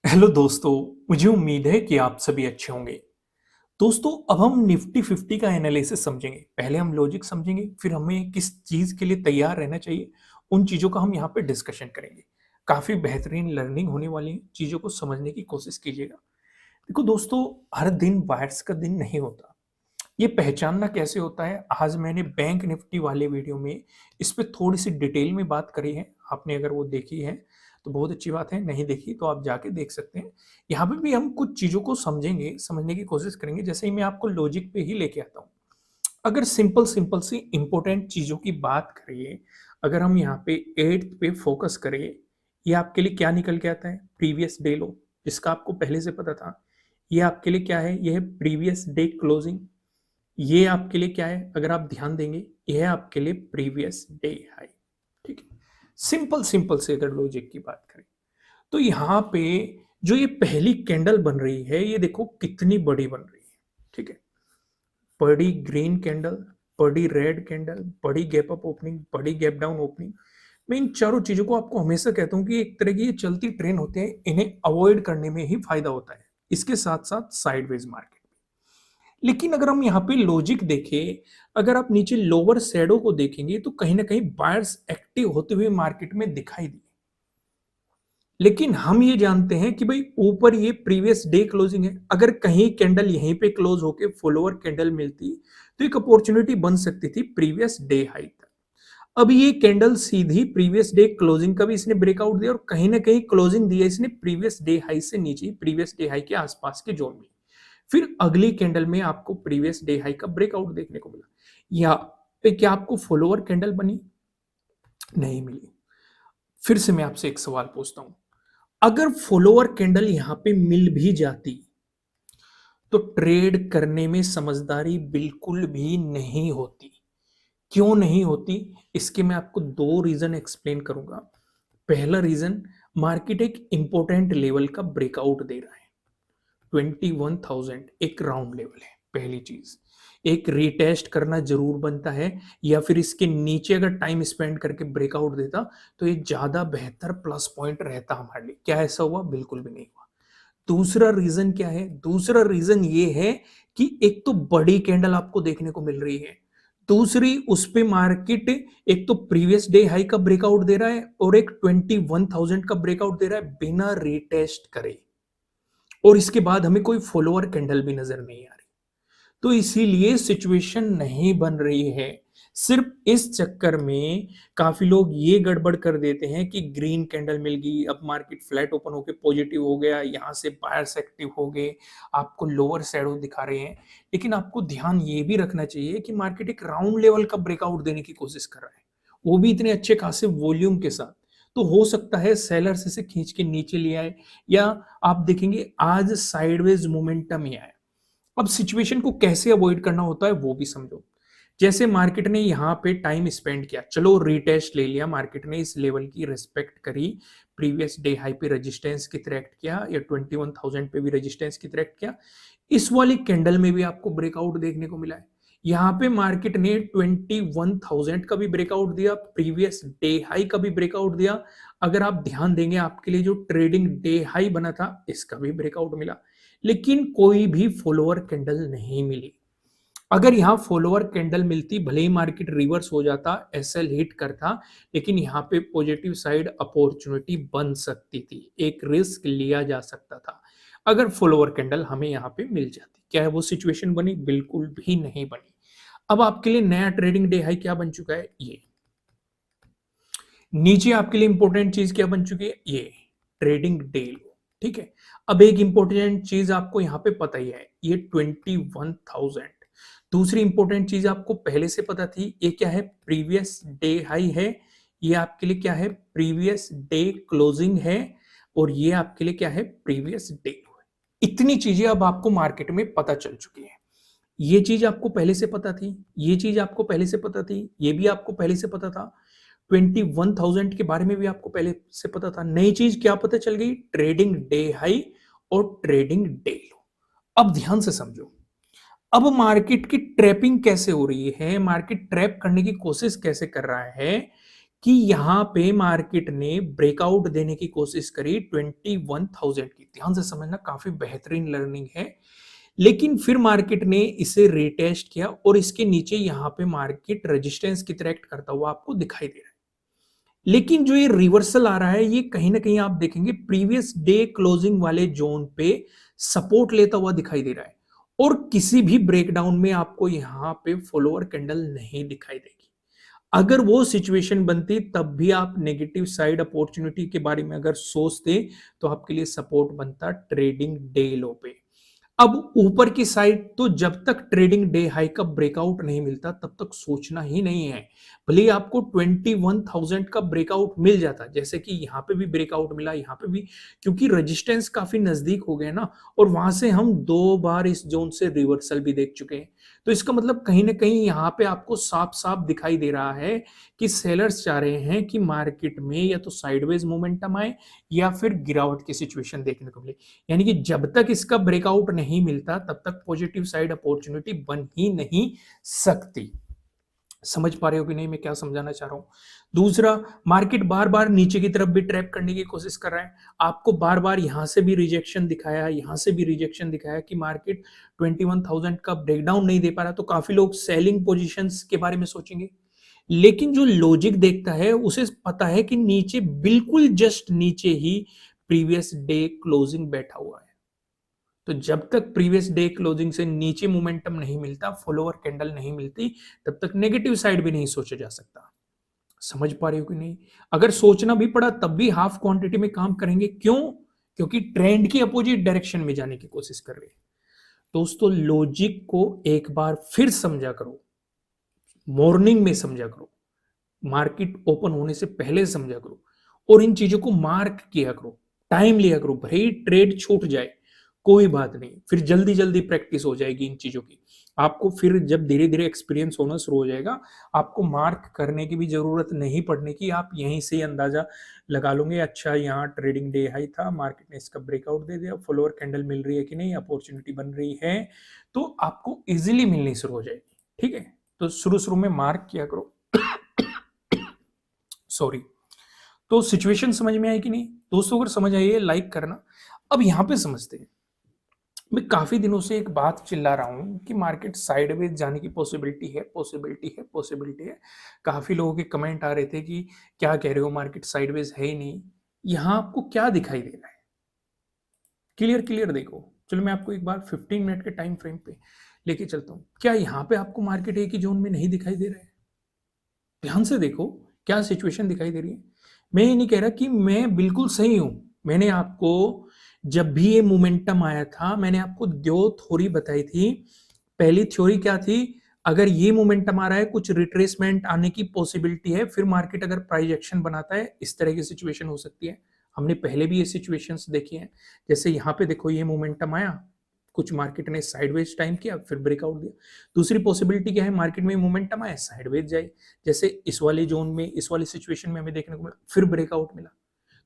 Hello दोस्तों, मुझे उम्मीद है कि आप सभी अच्छे होंगे। दोस्तों, अब हम निफ्टी 50 का एनालिसिस समझेंगे। पहले हम लॉजिक समझेंगे, फिर हमें किस चीज़ के लिए तैयार रहना चाहिए, उन चीज़ों का हम यहाँ पे डिस्कशन करेंगे। काफ़ी बेहतरीन लर्निंग होने वाली है, चीज़ों को समझने की कोशिश कीजिएगा। देखो दोस्तों, हर दिन बायर्स का दिन नहीं होता। ये पहचानना कैसे होता है, आज मैंने बैंक निफ्टी वाले वीडियो में इस पे थोड़ी-सी डिटेल में बात करी है। आपने अगर वो देखी है, तो बहुत अच्छी बात है, नहीं देखी तो आप जाके देख सकते हैं। यहाँ पे भी हम कुछ चीज़ों को समझेंगे, समझने की कोशिश करेंगे, जैसे ही मैं आपको लॉजिक पे ही लेके आता हूँ। अगर सिंपल-सिंपल सी इम्पोर्टेंट चीज़ों की बात करें, अगर हम यहाँ पे 8th पे फोकस करें, ये आपके लिए क्या निकल के आता है? प्रीवियस डे लो, जिसका आपको पहले से पता था। ये आपके लिए क्या है? ये है प्रीवियस डे क्लोजिंग। ये आपके लिए क्या है? अगर आप ध्यान देंगे, ये है आपके लिए प्रीवियस डे हाई। ठीक है? सिंपल सिंपल से अगर लॉजिक की बात करें, तो यहाँ पे जो ये पहली कैंडल बन रही है, ये देखो कितनी बड़ी बन रही है। ठीक है? बड़ी ग्रीन कैंडल, बड़ी रेड कैंडल, बड़ी गैप अप ओपनिंग, बड़ी गैप डाउन ओपनिंग। मैं इन चारों चीजों को आपको हमेशा कहता हूं कि एक तरह की ये चलती ट्रेन होते हैं, इन्हें अवॉइड करने में ही फायदा होता है। इसके साथ साथ साइडवेज मार्केट। लेकिन अगर हम यहाँ पे लॉजिक देखें, अगर आप नीचे लोअर शैडो को देखेंगे तो कहीं ना कहीं बायर्स एक्टिव होते हुए मार्केट में दिखाई दिए। लेकिन हम ये जानते हैं कि भाई ऊपर ये प्रीवियस डे क्लोजिंग है, अगर कहीं कैंडल यहीं पे क्लोज होके फॉलोअर कैंडल मिलती तो एक अपॉर्चुनिटी बन सकती थी प्रीवियस डे हाई तक। अब ये कैंडल सीधी प्रीवियस डे क्लोजिंग का भी इसने ब्रेकआउट दिया और कहीं ना कहीं क्लोजिंग दिया इसने प्रीवियस डे हाई से नीचे, प्रीवियस डे हाई के आसपास के जोन में। फिर अगली कैंडल में आपको प्रीवियस डे हाई का ब्रेकआउट देखने को मिला। यहाँ पे क्या आपको फॉलोअर कैंडल बनी? नहीं मिली। फिर से मैं आपसे एक सवाल पूछता हूं, अगर फॉलोअर कैंडल यहां पे मिल भी जाती तो ट्रेड करने में समझदारी बिल्कुल भी नहीं होती। क्यों नहीं होती? इसके मैं आपको दो रीजन एक्सप्लेन करूंगा। पहला रीजन, मार्केट एक इंपॉर्टेंट लेवल का ब्रेकआउट दे रहा है। 21,000 एक राउंड लेवल है, पहली चीज। एक रीटेस्ट करना जरूर बनता है, या फिर इसके नीचे अगर टाइम स्पेंड करके ब्रेकआउट देता तो ये ज्यादा बेहतर प्लस पॉइंट रहता हमारे लिए। क्या ऐसा हुआ? बिल्कुल भी नहीं हुआ। दूसरा रीजन क्या है? दूसरा रीजन ये है कि एक तो बड़ी कैंडल आपको देखने को मिल रही है, दूसरी उस पे मार्केट एक तो प्रीवियस डे हाई का ब्रेकआउट दे रहा है और एक 21,000 का ब्रेकआउट दे रहा है बिना रीटेस्ट करे, और इसके बाद हमें कोई फॉलोअर कैंडल भी नजर नहीं आ रही। तो इसीलिए सिचुएशन नहीं बन रही है। सिर्फ इस चक्कर में काफी लोग ये गड़बड़ कर देते हैं कि ग्रीन कैंडल मिल गई, अब मार्केट फ्लैट ओपन होके पॉजिटिव हो गया, यहां से बायर्स एक्टिव हो गए, आपको लोअर शैडो दिखा रहे हैं। लेकिन आपको ध्यान ये भी रखना चाहिए कि मार्केट एक राउंड लेवल का ब्रेकआउट देने की कोशिश कर रहा है, वो भी इतने अच्छे खासे वॉल्यूम के साथ। तो हो सकता है सेलर्स इसे खींच के नीचे ले आए, या आप देखेंगे आज साइडवेज मोमेंटम ही आया। अब सिचुएशन को कैसे अवॉइड करना होता है वो भी समझो। जैसे मार्केट ने यहाँ पे टाइम स्पेंड किया, चलो रीटेस्ट ले लिया, मार्केट ने इस लेवल की रिस्पेक्ट करी, प्रीवियस डे हाई पे रेजिस्टेंस की तरह एक्ट किया, या 21,000 पे भी रेजिस्टेंस की तरह एक्ट किया। इस वाली कैंडल में भी आपको ब्रेकआउट देखने को मिला है। यहाँ पे मार्केट ने 21,000 का भी ब्रेकआउट दिया, प्रीवियस डे हाई का भी ब्रेकआउट दिया। अगर आप ध्यान देंगे, आपके लिए जो ट्रेडिंग डे हाई बना था इसका भी ब्रेकआउट मिला, लेकिन कोई भी फॉलोअर कैंडल नहीं मिली। अगर यहां फॉलोअर कैंडल मिलती, भले ही मार्केट रिवर्स हो जाता, एसएल हिट करता, लेकिन यहां पे पॉजिटिव साइड अपॉर्चुनिटी बन सकती थी, एक रिस्क लिया जा सकता था अगर फॉलोअर कैंडल हमें यहां पे मिल जाती। क्या है वो सिचुएशन बनी? बिल्कुल भी नहीं बनी। अब आपके लिए नया ट्रेडिंग डे हाई क्या बन चुका है? ये नीचे आपके लिए इंपॉर्टेंट चीज क्या बन चुकी है? ये ट्रेडिंग डे लो। ठीक है? अब एक इंपॉर्टेंट चीज आपको यहां पे पता ही है, ये 21,000। दूसरी इंपॉर्टेंट चीज आपको पहले से पता थी, ये क्या है? प्रीवियस डे हाई है। ये आपके लिए क्या है? प्रीवियस डे क्लोजिंग है। और ये आपके लिए क्या है? प्रीवियस डे लो है। इतनी चीजें अब आपको मार्केट में पता चल चुकी है। ये चीज आपको पहले से पता थी, ये चीज आपको पहले से पता थी, ये भी आपको पहले से पता था, 21,000 के बारे में भी आपको पहले से पता था। नई चीज क्या पता चल गई? ट्रेडिंग डे हाई और ट्रेडिंग डे लो। अब ध्यान से समझो, अब मार्केट की ट्रैपिंग कैसे हो रही है, मार्केट ट्रैप करने की कोशिश कैसे कर रहा है कि यहाँ पे मार्केट ने ब्रेकआउट देने की कोशिश करी 21,000 की। ध्यान से समझना, काफी बेहतरीन लर्निंग है। लेकिन फिर मार्केट ने इसे रीटेस्ट किया और इसके नीचे यहाँ पे मार्केट रेजिस्टेंस की तरह एक्ट करता हुआ आपको दिखाई दे रहा है। लेकिन जो ये रिवर्सल आ रहा है, ये कहीं ना कहीं आप देखेंगे प्रीवियस डे क्लोजिंग वाले जोन पे सपोर्ट लेता हुआ दिखाई दे रहा है, और किसी भी ब्रेकडाउन में आपको यहाँ पे फॉलोअर कैंडल नहीं दिखाई देगी। अगर वो सिचुएशन बनती तब भी आप नेगेटिव साइड अपॉर्चुनिटी के बारे में अगर सोचते, तो आपके लिए सपोर्ट बनता ट्रेडिंग डे लो पे। अब ऊपर की साइड तो जब तक ट्रेडिंग डे हाई का ब्रेकआउट नहीं मिलता तब तक सोचना ही नहीं है। भले ही आपको 21,000 का ब्रेकआउट मिल जाता, जैसे कि यहाँ पे भी ब्रेकआउट मिला, यहाँ पे भी, क्योंकि रेजिस्टेंस काफी नजदीक हो गए ना, और वहां से हम 2 बार इस जोन से रिवर्सल भी देख चुके हैं। तो इसका मतलब कहीं ना कहीं यहाँ पे आपको साफ साफ दिखाई दे रहा है कि सेलर्स चाह रहे हैं कि मार्केट में या तो साइडवेज मोमेंटम आए या फिर गिरावट की सिचुएशन देखने को मिले। यानी कि जब तक इसका ब्रेकआउट नहीं मिलता तब तक पॉजिटिव साइड अपॉर्चुनिटी बन ही नहीं सकती। समझ पा रहे हो कि नहीं मैं क्या समझाना चाह रहा हूं? दूसरा, मार्केट बार बार नीचे की तरफ भी ट्रैप करने की कोशिश कर रहा है। आपको बार बार यहां से भी रिजेक्शन दिखाया, यहां से भी रिजेक्शन दिखाया कि मार्केट 21,000 का ब्रेकडाउन नहीं दे पा रहा, तो काफी लोग सेलिंग पोजीशंस के बारे में सोचेंगे। लेकिन जो लॉजिक देखता है उसे पता है कि नीचे, बिल्कुल जस्ट नीचे ही प्रीवियस डे क्लोजिंग बैठा हुआ है। तो जब तक प्रीवियस डे क्लोजिंग से नीचे मोमेंटम नहीं मिलता, फॉलोअर कैंडल नहीं मिलती, तब तक नेगेटिव साइड भी नहीं सोचा जा सकता। समझ पा रहे हो कि नहीं? अगर सोचना भी पड़ा तब भी हाफ क्वांटिटी में काम करेंगे। क्यों? क्योंकि ट्रेंड की अपोजिट डायरेक्शन में जाने की कोशिश कर रहे हैं। दोस्तों, लॉजिक को एक बार फिर समझा करो, मॉर्निंग में समझा करो, मार्केट ओपन होने से पहले समझा करो, और इन चीजों को मार्क किया करो, टाइम लिया करो। भाई ट्रेड छूट जाए कोई बात नहीं, फिर जल्दी जल्दी प्रैक्टिस हो जाएगी इन चीजों की। आपको फिर जब धीरे धीरे एक्सपीरियंस होना शुरू हो जाएगा, आपको मार्क करने की भी जरूरत नहीं पड़ने की, आप यहीं से ही अंदाजा लगा लोगे, अच्छा यहाँ ट्रेडिंग डे हाई था, मार्केट ने इसका ब्रेकआउट दे दिया, फॉलोअर कैंडल मिल रही है कि नहीं, अपॉर्चुनिटी बन रही है, तो आपको इजिली मिलनी शुरू हो जाएगी। ठीक है, तो शुरू शुरू में मार्क किया करो। सॉरी। तो सिचुएशन समझ में आई कि नहीं दोस्तों? अगर समझ आई है लाइक करना। अब यहां पे समझते हैं, मैं काफी दिनों से एक बात चिल्ला रहा हूं कि मार्केट साइडवेज जाने की पॉसिबिलिटी है, पॉसिबिलिटी है, पॉसिबिलिटी है। काफी लोगों के कमेंट आ रहे थे कि क्या कह रहे हो, मार्केट साइडवेज है ही नहीं। यहां आपको क्या दिखाई दे रहा है? क्लियर क्लियर देखो। चलो मैं आपको एक बार 15 मिनट के टाइम फ्रेम पे लेके चलता हूं। क्या यहां पे आपको मार्केट एक ही जोन में नहीं दिखाई दे रहा है? ध्यान से देखो क्या सिचुएशन दिखाई दे रही है। मैं ये नहीं कह रहा कि मैं बिल्कुल सही हूं। मैंने आपको, जब भी ये मोमेंटम आया था, मैंने आपको दो थ्योरी बताई थी। पहली थ्योरी क्या थी? अगर ये मोमेंटम आ रहा है, कुछ रिट्रेसमेंट आने की पॉसिबिलिटी है, फिर मार्केट अगर प्राइस एक्शन बनाता है, इस तरह की सिचुएशन हो सकती है। हमने पहले भी ये सिचुएशंस देखी हैं। जैसे यहाँ पे देखो, ये मोमेंटम आया, कुछ मार्केट ने साइडवेज टाइम किया, फिर ब्रेकआउट दिया। दूसरी पॉसिबिलिटी क्या है? मार्केट में मोमेंटम आया, साइडवेज जाए, जैसे इस वाले जोन में, इस वाली सिचुएशन में हमें देखने को मिला, फिर ब्रेकआउट मिला।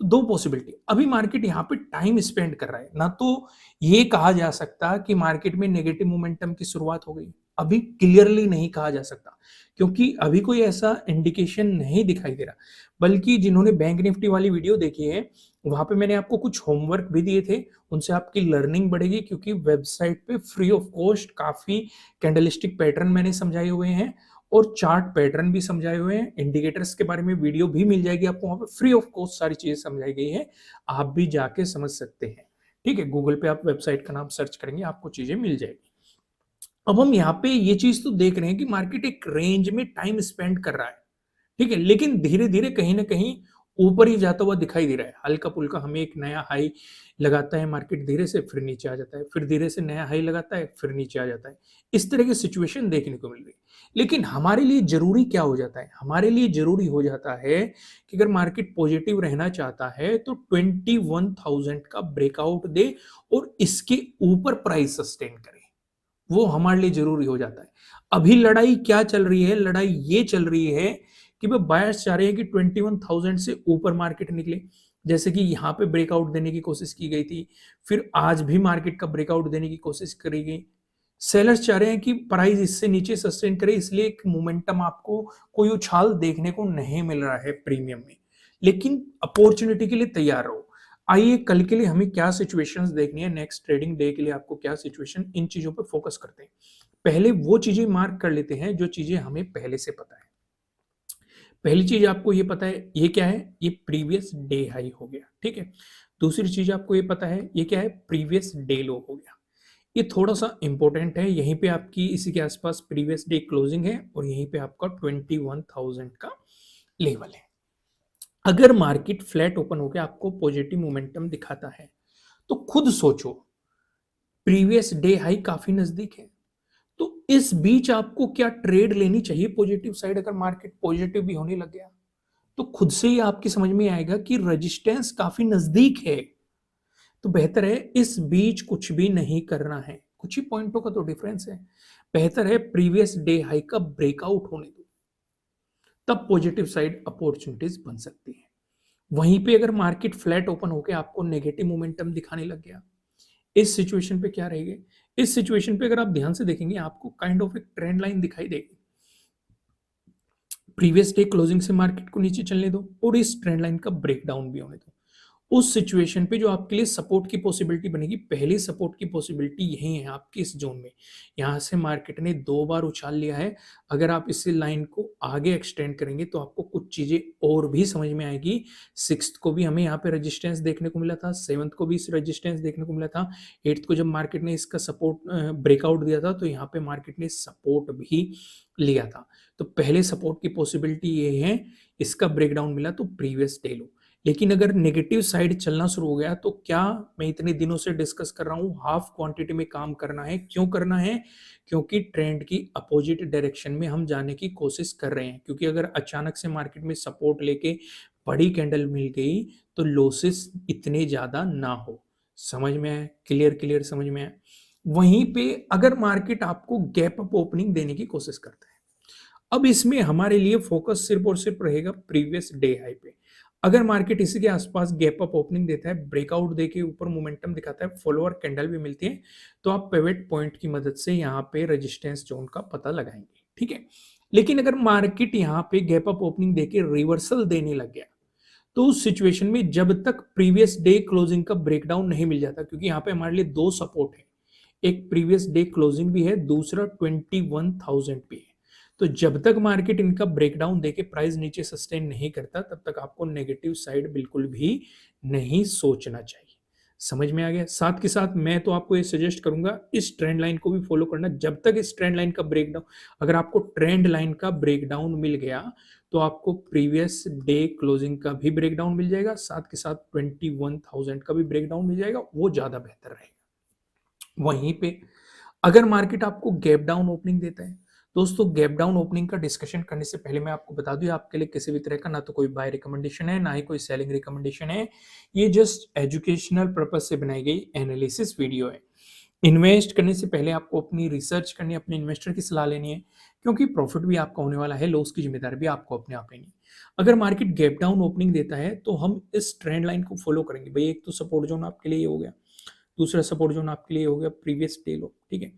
तो दो पॉसिबिलिटी। अभी मार्केट यहाँ पे टाइम स्पेंड कर रहा है ना, तो ये कहा जा सकता कि मार्केट में नेगेटिव मोमेंटम की शुरुआत हो गई। अभी क्लियरली नहीं कहा जा सकता, क्योंकि अभी कोई ऐसा इंडिकेशन नहीं दिखाई दे रहा। बल्कि जिन्होंने बैंक निफ्टी वाली वीडियो देखी है, वहां पे मैंने आपको कुछ होमवर्क भी दिए थे, उनसे आपकी लर्निंग बढ़ेगी, क्योंकि वेबसाइट पे फ्री ऑफ कॉस्ट काफी कैंडलस्टिक पैटर्न मैंने समझाए हुए हैं, और चार्ट पैटर्न भी समझाए हुए हैं। इंडिकेटर्स के बारे में वीडियो भी मिल जाएगी आपको, वहां पे फ्री ऑफ कॉस्ट सारी चीजें समझाई गई है, आप भी जाके समझ सकते हैं। ठीक है, गूगल पे आप वेबसाइट का नाम सर्च करेंगे, आपको चीजें मिल जाएगी। अब हम यहाँ पे ये चीज तो देख रहे हैं कि मार्केट एक रेंज में टाइम स्पेंड कर रहा है, ठीक है, लेकिन धीरे धीरे कहीं ना कहीं ऊपर ही जाता हुआ दिखाई दे रहा है। हल्का पुल्का हमें एक नया हाई लगाता है मार्केट, धीरे से फिर नीचे आ जाता है, फिर धीरे से नया हाई लगाता है, फिर नीचे आ जाता है। इस तरह की सिचुएशन देखने को मिल रही है। लेकिन हमारे लिए जरूरी क्या हो जाता है? हमारे लिए जरूरी हो जाता है कि अगर मार्केट पॉजिटिव रहना चाहता है तो 21,000 का ब्रेकआउट दे और इसके ऊपर प्राइस सस्टेन करे। वो हमारे लिए जरूरी हो जाता है। अभी लड़ाई क्या चल रही है? लड़ाई ये चल रही है कि वो बायर्स चाह रहे हैं कि 21,000 से ऊपर मार्केट निकले। जैसे कि यहाँ पे ब्रेकआउट देने की कोशिश की गई थी, फिर आज भी मार्केट का ब्रेकआउट देने की कोशिश करी गई। सेलर्स चाह रहे हैं कि प्राइस इससे नीचे सस्टेन करे, इसलिए एक मोमेंटम आपको कोई उछाल देखने को नहीं मिल रहा है प्रीमियम में, लेकिन अपॉर्चुनिटी के लिए तैयार रहो। आइए कल के लिए हमें क्या सिचुएशंस देखनी है, नेक्स्ट ट्रेडिंग डे के लिए आपको क्या सिचुएशन, इन चीजों पर फोकस करते हैं। पहले वो चीजें मार्क कर लेते हैं जो चीजें हमें पहले से पता है। पहली चीज आपको ये पता है, ये क्या है, ये प्रीवियस डे हाई हो गया, ठीक है। दूसरी चीज आपको ये पता है, ये क्या है, प्रीवियस डे लो हो गया। ये थोड़ा सा इंपॉर्टेंट है, यहीं पे आपकी इसी के आसपास प्रीवियस डे क्लोजिंग है और यहीं पे आपका 21,000 का लेवल है। अगर मार्केट फ्लैट ओपन होकर आपको पॉजिटिव मोमेंटम दिखाता है तो खुद सोचो, प्रीवियस डे हाई काफी नजदीक है, तो इस बीच आपको क्या ट्रेड लेनी चाहिए पॉजिटिव साइड? अगर मार्केट पॉजिटिव भी होने लग गया तो खुद से ही आपकी समझ में आएगा कि रेजिस्टेंस काफी नजदीक है, तो बेहतर है इस बीच कुछ भी नहीं करना है। कुछ ही पॉइंटों का तो डिफरेंस है। बेहतर है प्रीवियस डे हाई का ब्रेकआउट होने दो, तब पॉजिटिव साइड अपॉर्चुनिटीज बन सकती है। वहीं पे अगर मार्केट फ्लैट ओपन होकर आपको नेगेटिव मोमेंटम दिखाने लग गया, इस सिचुएशन पे क्या रहेगी? इस सिचुएशन पे अगर आप ध्यान से देखेंगे आपको काइंड ऑफ एक ट्रेंड लाइन दिखाई देगी। प्रीवियस डे क्लोजिंग से मार्केट को नीचे चलने दो और इस ट्रेंड लाइन का ब्रेकडाउन भी होने दो। उस सिचुएशन पे जो आपके लिए सपोर्ट की पॉसिबिलिटी बनेगी, पहली सपोर्ट की पॉसिबिलिटी यही है आपकी इस जोन में। यहां से मार्केट ने 2 बार उछाल लिया है। अगर आप इस लाइन को आगे एक्सटेंड करेंगे तो आपको कुछ चीजें और भी समझ में आएगी। 6th को भी हमें यहाँ पे रेजिस्टेंस देखने को मिला था, 7th को भी इस रेजिस्टेंस देखने को मिला था, 8th को जब मार्केट ने इसका सपोर्ट ब्रेकआउट दिया था तो यहाँ पे मार्केट ने सपोर्ट भी लिया था। तो पहले सपोर्ट की पॉसिबिलिटी ये है, इसका ब्रेकडाउन मिला तो प्रीवियस डे लो। लेकिन अगर नेगेटिव साइड चलना शुरू हो गया तो क्या, मैं इतने दिनों से डिस्कस कर रहा हूं, हाफ क्वांटिटी में काम करना है। क्यों करना है? क्योंकि ट्रेंड की अपोजिट डायरेक्शन में हम जाने की कोशिश कर रहे हैं। क्योंकि अगर अचानक से मार्केट में सपोर्ट लेके बड़ी कैंडल मिल गई तो लॉसेस इतने ज्यादा ना हो। समझ में आए? क्लियर क्लियर समझ में आए? वहीं पे अगर मार्केट आपको गैप अप ओपनिंग देने की कोशिश करता है, अब इसमें हमारे लिए फोकस सिर्फ और सिर्फ रहेगा प्रीवियस डे हाई पे। अगर मार्केट इसी के आसपास गैप अप ओपनिंग देता है, ब्रेकआउट देके ऊपर मोमेंटम दिखाता है, फॉलोअर कैंडल भी मिलती है, तो आप पिवट पॉइंट की मदद से यहाँ पे रेजिस्टेंस जोन का पता लगाएंगे, ठीक है। लेकिन अगर मार्केट यहाँ पे गैप अप ओपनिंग देके रिवर्सल देने लग गया तो उस सिचुएशन में जब तक प्रीवियस डे क्लोजिंग का ब्रेकडाउन नहीं मिल जाता, क्योंकि यहाँ पे हमारे लिए 2 सपोर्ट है, एक प्रीवियस डे क्लोजिंग भी है, दूसरा 21,000 भी है। तो जब तक मार्केट इनका ब्रेकडाउन देके प्राइस नीचे सस्टेन नहीं करता तब तक आपको नेगेटिव साइड बिल्कुल भी नहीं सोचना चाहिए। समझ में आ गया? साथ के साथ मैं तो आपको ये सजेस्ट करूंगा इस ट्रेंड लाइन को भी फॉलो करना। जब तक इस ट्रेंड लाइन का ब्रेकडाउन, अगर आपको ट्रेंड लाइन का ब्रेकडाउन मिल गया तो आपको प्रीवियस डे क्लोजिंग का भी ब्रेकडाउन मिल जाएगा, साथ के साथ 21,000 का भी ब्रेकडाउन मिल जाएगा, वो ज्यादा बेहतर रहेगा। वहीं पे अगर मार्केट आपको गैप डाउन ओपनिंग देता है, दोस्तों गैप डाउन ओपनिंग का डिस्कशन करने से पहले मैं आपको बता दूं, आपके लिए किसी भी तरह का ना तो कोई बाय रिकमेंडेशन है, ना ही कोई सेलिंग रिकमेंडेशन है। ये जस्ट एजुकेशनल पर्पज से बनाई गई एनालिसिस वीडियो है। इन्वेस्ट करने से पहले आपको अपनी रिसर्च करनी है, अपने इन्वेस्टर की सलाह लेनी है, क्योंकि प्रॉफिट भी आपका होने वाला है, लॉस की जिम्मेदारी भी आपको अपने आप लेनी है। अगर मार्केट गैप डाउन ओपनिंग देता है तो हम इस ट्रेंड लाइन को फॉलो करेंगे। भाई एक तो सपोर्ट जोन आपके लिए हो गया, दूसरा सपोर्ट जोन आपके लिए हो गया प्रीवियस डे लो, ठीक है।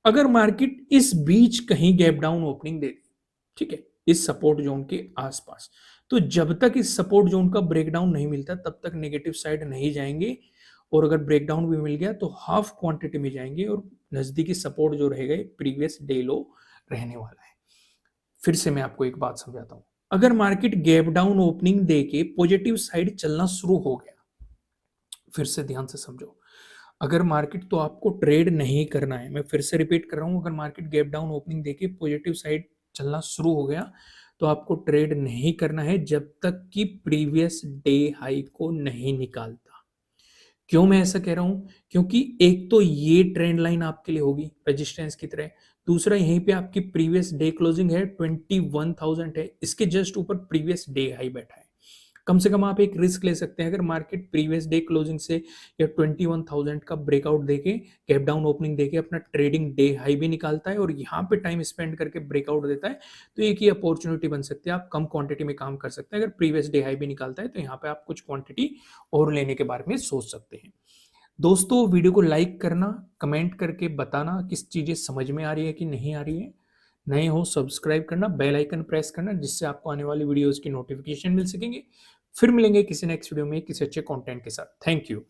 अगर मार्केट इस बीच कहीं गैप डाउन ओपनिंग दे दी, ठीक है, इस सपोर्ट जोन के आसपास, तो जब तक इस सपोर्ट जोन का ब्रेकडाउन नहीं मिलता तब तक नेगेटिव साइड नहीं जाएंगे, और अगर ब्रेकडाउन भी मिल गया तो हाफ क्वांटिटी में जाएंगे और नजदीकी सपोर्ट जो रहेगा प्रीवियस डे लो रहने वाला है। फिर से मैं आपको एक बात समझाता हूं, अगर मार्केट गैप डाउन ओपनिंग दे के पॉजिटिव साइड चलना शुरू हो गया, फिर से ध्यान से समझो, अगर मार्केट तो आपको ट्रेड नहीं करना है, मैं फिर से रिपीट कर रहा हूं, अगर मार्केट गैप डाउन ओपनिंग देके पॉजिटिव साइड चलना शुरू हो गया तो आपको ट्रेड नहीं करना है जब तक कि प्रीवियस डे हाई को नहीं निकालता। क्यों मैं ऐसा कह रहा हूं? क्योंकि एक तो ये ट्रेंड लाइन आपके लिए होगी रेजिस्टेंस की तरह, दूसरा यहीं पे आपकी प्रीवियस डे क्लोजिंग है 21,000 है, इसके जस्ट ऊपर प्रीवियस डे हाई बैठा है। कम से कम आप एक रिस्क ले सकते हैं, अगर मार्केट प्रीवियस डे क्लोजिंग से या 21,000 का ब्रेकआउट देके गैप डाउन ओपनिंग देके अपना ट्रेडिंग डे हाई भी निकालता है और यहाँ पे टाइम स्पेंड करके ब्रेकआउट देता है, तो एक ही अपॉर्चुनिटी बन सकती है, आप कम क्वांटिटी में काम कर सकते हैं। अगर प्रीवियस डे हाई भी निकालता है तो यहाँ पे आप कुछ क्वांटिटी और लेने के बारे में सोच सकते हैं। दोस्तों वीडियो को लाइक करना, कमेंट करके बताना किस चीज़ें समझ में आ रही है कि नहीं आ रही है। नए हो सब्सक्राइब करना, बेल आइकन प्रेस करना जिससे आपको आने वाली वीडियोज़ की नोटिफ़िकेशन मिल सकेंगे। फिर मिलेंगे किसी नेक्स्ट वीडियो में किसी अच्छे कंटेंट के साथ। Thank you.